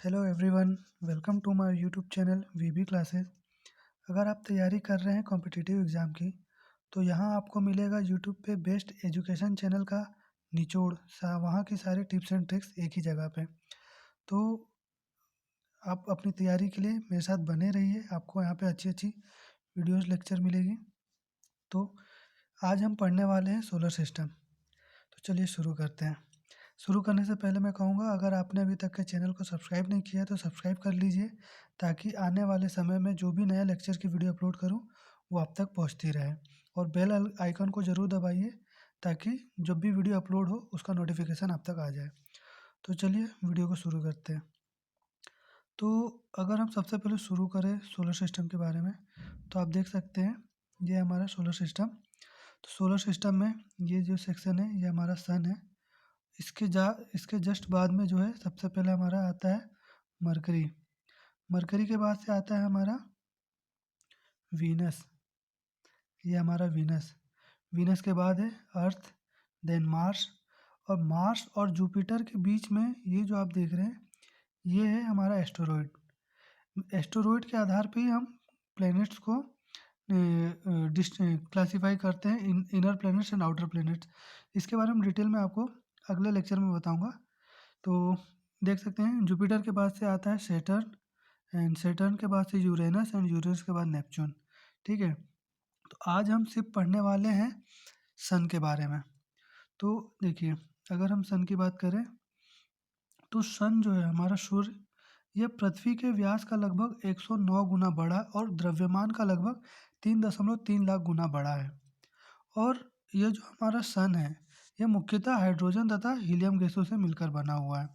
Hello everyone, welcome to my YouTube channel VB classes. अगर आप तैयारी कर रहे हैं कॉम्पिटिटिव एग्ज़ाम की, तो यहाँ आपको मिलेगा यूट्यूब पे बेस्ट एजुकेशन चैनल का निचोड़ सा वहाँ की सारी टिप्स एंड ट्रिक्स एक ही जगह पे। तो आप अपनी तैयारी के लिए मेरे साथ बने रहिए, आपको यहाँ पे अच्छी अच्छी वीडियोज़ लेक्चर मिलेगी। तो आज हम पढ़ने वाले हैं सोलर सिस्टम। तो चलिए शुरू करते हैं। शुरू करने से पहले मैं कहूँगा, अगर आपने अभी तक के चैनल को सब्सक्राइब नहीं किया है तो सब्सक्राइब कर लीजिए, ताकि आने वाले समय में जो भी नया लेक्चर की वीडियो अपलोड करूँ वो आप तक पहुँचती रहे। और बेल आइकन को ज़रूर दबाइए, ताकि जब भी वीडियो अपलोड हो उसका नोटिफिकेशन आप तक आ जाए। तो चलिए वीडियो को शुरू करते हैं। तो अगर हम सबसे पहले शुरू करें सोलर सिस्टम के बारे में, तो आप देख सकते हैं ये हमारा सोलर सिस्टम। तो सोलर सिस्टम में ये जो सेक्शन है ये हमारा सन है। इसके जस्ट बाद में जो है सबसे पहले हमारा आता है मरकरी। मरकरी के बाद से आता है हमारा वीनस। ये हमारा वीनस। वीनस के बाद है अर्थ, देन मार्स। और मार्स और जुपिटर के बीच में ये जो आप देख रहे हैं ये है हमारा एस्टेरॉयड। एस्टेरॉयड के आधार पे ही हम प्लैनेट्स को क्लासीफाई करते हैं, inner planets and outer planets. इसके बारे में डिटेल में आपको अगले लेक्चर में बताऊंगा। तो देख सकते हैं जुपिटर के बाद से आता है सैटर्न, एंड सैटर्न के बाद से यूरेनस, एंड यूरेनस के बाद नेपच्यून। ठीक है, तो आज हम सिर्फ पढ़ने वाले हैं सन के बारे में। तो देखिए, अगर हम सन की बात करें तो सन जो है हमारा सूर्य, यह पृथ्वी के व्यास का लगभग 109 गुना बड़ा और द्रव्यमान का लगभग 3.3 लाख गुना बड़ा है। और यह जो हमारा सन है यह मुख्यतः हाइड्रोजन तथा हीलियम गैसों से मिलकर बना हुआ है।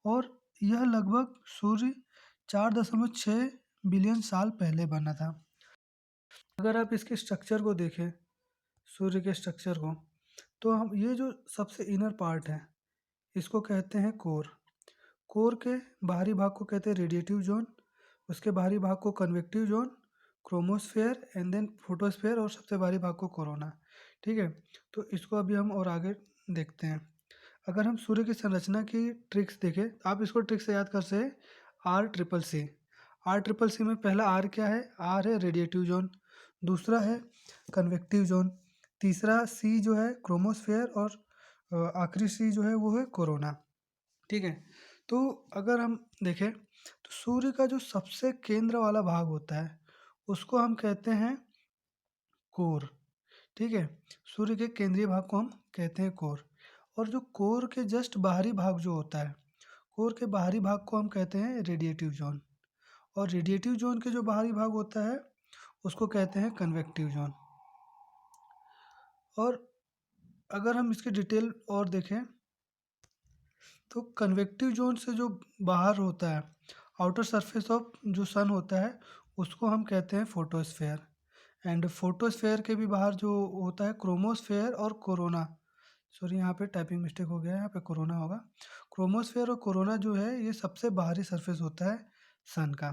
और यह लगभग सूर्य 4.6 बिलियन साल पहले बना था। अगर आप इसके स्ट्रक्चर को देखें, सूर्य के स्ट्रक्चर को, तो हम ये जो सबसे इनर पार्ट है इसको कहते हैं कोर। कोर के बाहरी भाग को कहते हैं रेडिएटिव जोन, उसके बाहरी भाग को convective zone, chromosphere, and then photosphere, और सबसे बाहरी भाग को कोरोना। ठीक है, तो इसको अभी हम और आगे देखते हैं। अगर हम सूर्य की संरचना की ट्रिक्स देखें, आप इसको ट्रिक्स से याद कर से RCCC। RCCC में पहला आर क्या है? आर है रेडिएटिव जोन, दूसरा है कन्वेक्टिव जोन, तीसरा सी जो है क्रोमोस्फेयर, और आखिरी सी जो है वो है कोरोना। ठीक है, तो अगर हम देखें तो सूर्य का जो सबसे केंद्र वाला भाग होता है उसको हम कहते हैं कोर। ठीक है, सूर्य के केंद्रीय भाग को हम कहते हैं कोर। और जो कोर के जस्ट बाहरी भाग जो होता है, कोर के बाहरी भाग को हम कहते हैं रेडिएटिव जोन। और रेडिएटिव जोन के जो बाहरी भाग होता है उसको कहते हैं कन्वेक्टिव जोन। और अगर हम इसके डिटेल और देखें तो कन्वेक्टिव जोन से जो बाहर होता है, आउटर सरफेस ऑफ जो सन होता है, उसको हम कहते हैं फोटोस्फेयर। एंड फोटोस्फेयर के भी बाहर जो होता है क्रोमोस्फेयर और कोरोना। सॉरी, यहाँ पे टाइपिंग मिस्टेक हो गया है, यहाँ पे कोरोना होगा। क्रोमोस्फेयर और कोरोना जो है ये सबसे बाहरी सरफेस होता है सन का।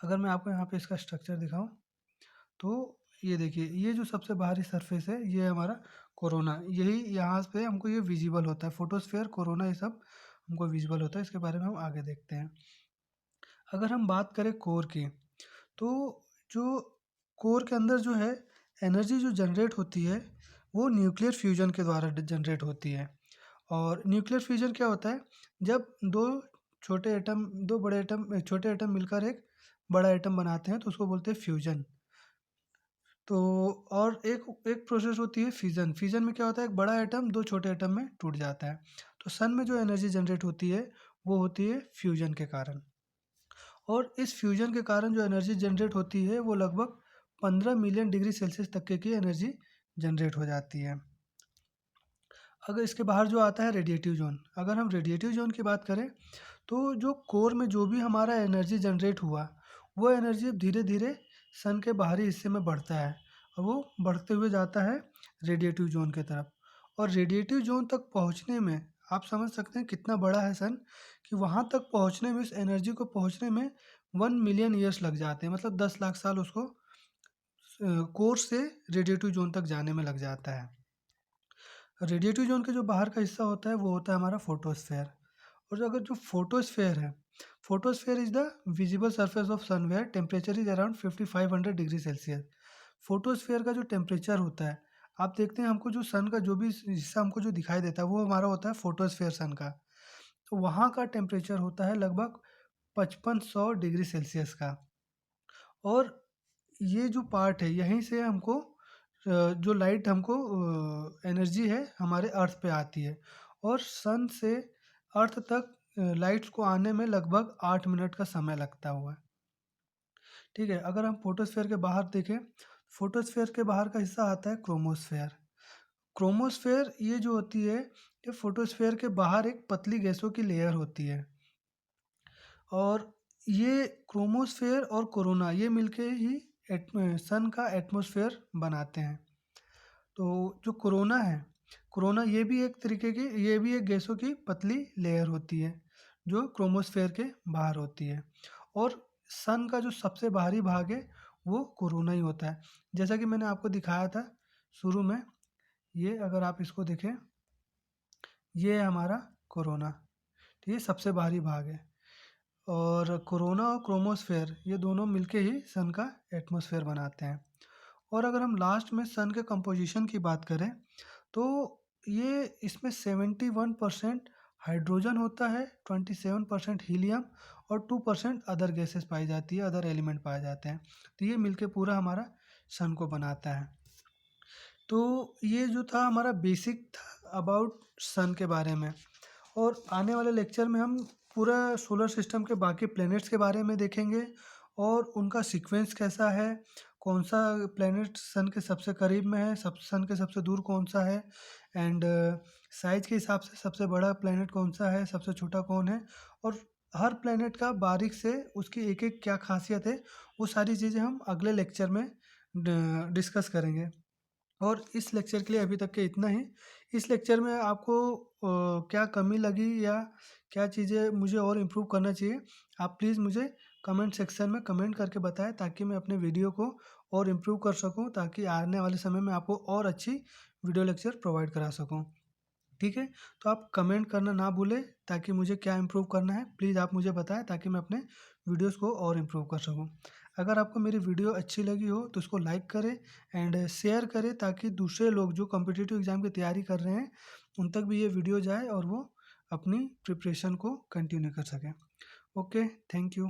अगर मैं आपको यहाँ पे इसका स्ट्रक्चर दिखाऊं तो ये देखिए, ये जो सबसे बाहरी सरफेस है ये हमारा कोरोना, यही यहाँ पे हमको ये विजिबल होता है। फोटोस्फेयर, कोरोना, ये सब हमको विजिबल होता है। इसके बारे में हम आगे देखते हैं। अगर हम बात करें कोर की, तो जो कोर के अंदर जो है एनर्जी जो जनरेट होती है वो न्यूक्लियर फ्यूजन के द्वारा जनरेट होती है। और न्यूक्लियर फ्यूजन क्या होता है? जब दो छोटे एटम, दो बड़े एटम, छोटे एटम मिलकर एक बड़ा एटम बनाते हैं तो उसको बोलते हैं फ्यूजन। तो और एक एक प्रोसेस होती है फिजन। फिजन में क्या होता है? एक बड़ा एटम दो छोटे एटम में टूट जाता है। तो सन में जो एनर्जी जनरेट होती है वो होती है फ्यूजन के कारण। और इस फ्यूजन के कारण जो एनर्जी जनरेट होती है वो लगभग 15 मिलियन डिग्री सेल्सियस तक की एनर्जी जनरेट हो जाती है। अगर इसके बाहर जो आता है रेडिएटिव जोन, अगर हम रेडिएटिव जोन की बात करें तो जो कोर में जो भी हमारा एनर्जी जनरेट हुआ वो एनर्जी अब धीरे धीरे सन के बाहरी हिस्से में बढ़ता है, और वो बढ़ते हुए जाता है रेडिएटिव जोन की तरफ। और रेडिएटिव जोन तक पहुंचने में आप समझ सकते हैं कितना बड़ा है सन, कि वहाँ तक पहुँचने में, इस एनर्जी को पहुँचने में 1 मिलियन ईयर्स लग जाते हैं। मतलब 10 लाख साल उसको कोर से रेडिएटिव जोन तक जाने में लग जाता है। रेडिएटिव जोन के जो बाहर का हिस्सा होता है वो होता है हमारा फोटोस्फेयर। और जो अगर जो फोटोस्फेयर है photosphere is the visible surface of sun where temperature is around 5500 degree Celsius. Photosphere का जो टेम्परेचर होता है, आप देखते हैं हमको जो सन का जो भी हिस्सा हमको जो दिखाई देता है वो हमारा होता है फोटोस्फेयर सन का। तो वहाँ का टेम्परेचर होता है लगभग 5500 डिग्री सेल्सियस का। और ये जो पार्ट है यहीं से हमको जो लाइट हमको एनर्जी है हमारे अर्थ पे आती है। और सन से अर्थ तक लाइट्स को आने में लगभग 8 मिनट का समय लगता हुआ है। ठीक है, अगर हम फोटोस्फेयर के बाहर देखें, फोटोस्फेयर के बाहर का हिस्सा आता है क्रोमोस्फेयर। क्रोमोस्फेयर ये जो होती है, ये फोटोस्फेयर के बाहर एक पतली गैसों की लेयर होती है। और ये क्रोमोस्फेयर और कोरोना ये मिलके ही सन का एटमॉस्फेयर बनाते हैं। तो जो कोरोना है, कोरोना ये भी एक तरीके की, ये भी एक गैसों की पतली लेयर होती है जो क्रोमोस्फेयर के बाहर होती है। और सन का जो सबसे बाहरी भाग है वो कोरोना ही होता है। जैसा कि मैंने आपको दिखाया था शुरू में, ये अगर आप इसको देखें, ये है हमारा कोरोना, ठीक है, सबसे बाहरी भाग है। और कोरोना और क्रोमोस्फेयर ये दोनों मिलके ही सन का एटमॉस्फेयर बनाते हैं। और अगर हम लास्ट में सन के कंपोजिशन की बात करें, तो ये इसमें 71% हाइड्रोजन होता है, 27% हीलियम और 2% अदर गैसेस पाई जाती है, अदर एलिमेंट पाए जाते हैं। तो ये मिलके पूरा हमारा सन को बनाता है। तो ये जो था हमारा बेसिक था अबाउट सन के बारे में। और आने वाले लेक्चर में हम पूरा सोलर सिस्टम के बाकी प्लैनेट्स के बारे में देखेंगे और उनका सीक्वेंस कैसा है, कौन सा प्लैनेट सन के सबसे करीब में है, सब सन के सबसे दूर कौन सा है, एंड साइज के हिसाब से सबसे बड़ा प्लैनेट कौन सा है, सबसे छोटा कौन है, और हर प्लैनेट का बारीक से उसकी एक एक क्या खासियत है, वो सारी चीज़ें हम अगले लेक्चर में डिस्कस करेंगे। और इस लेक्चर के लिए अभी तक के इतना ही। इस लेक्चर में आपको क्या कमी लगी या क्या चीज़ें मुझे और इम्प्रूव करना चाहिए, आप प्लीज़ मुझे कमेंट सेक्शन में कमेंट करके बताएं, ताकि मैं अपने वीडियो को और इम्प्रूव कर सकूं, ताकि आने वाले समय में आपको और अच्छी वीडियो लेक्चर प्रोवाइड करा सकूं। ठीक है, तो आप कमेंट करना ना भूलें, ताकि मुझे क्या इम्प्रूव करना है प्लीज़ आप मुझे बताएं, ताकि मैं अपने वीडियोस को और इम्प्रूव कर सकूं। अगर आपको मेरी वीडियो अच्छी लगी हो तो उसको लाइक करें एंड शेयर करें, ताकि दूसरे लोग जो कॉम्पिटिटिव एग्ज़ाम की तैयारी कर रहे हैं उन तक भी ये वीडियो जाए और वो अपनी प्रिपरेशन को कंटिन्यू कर सकें। Okay, thank you.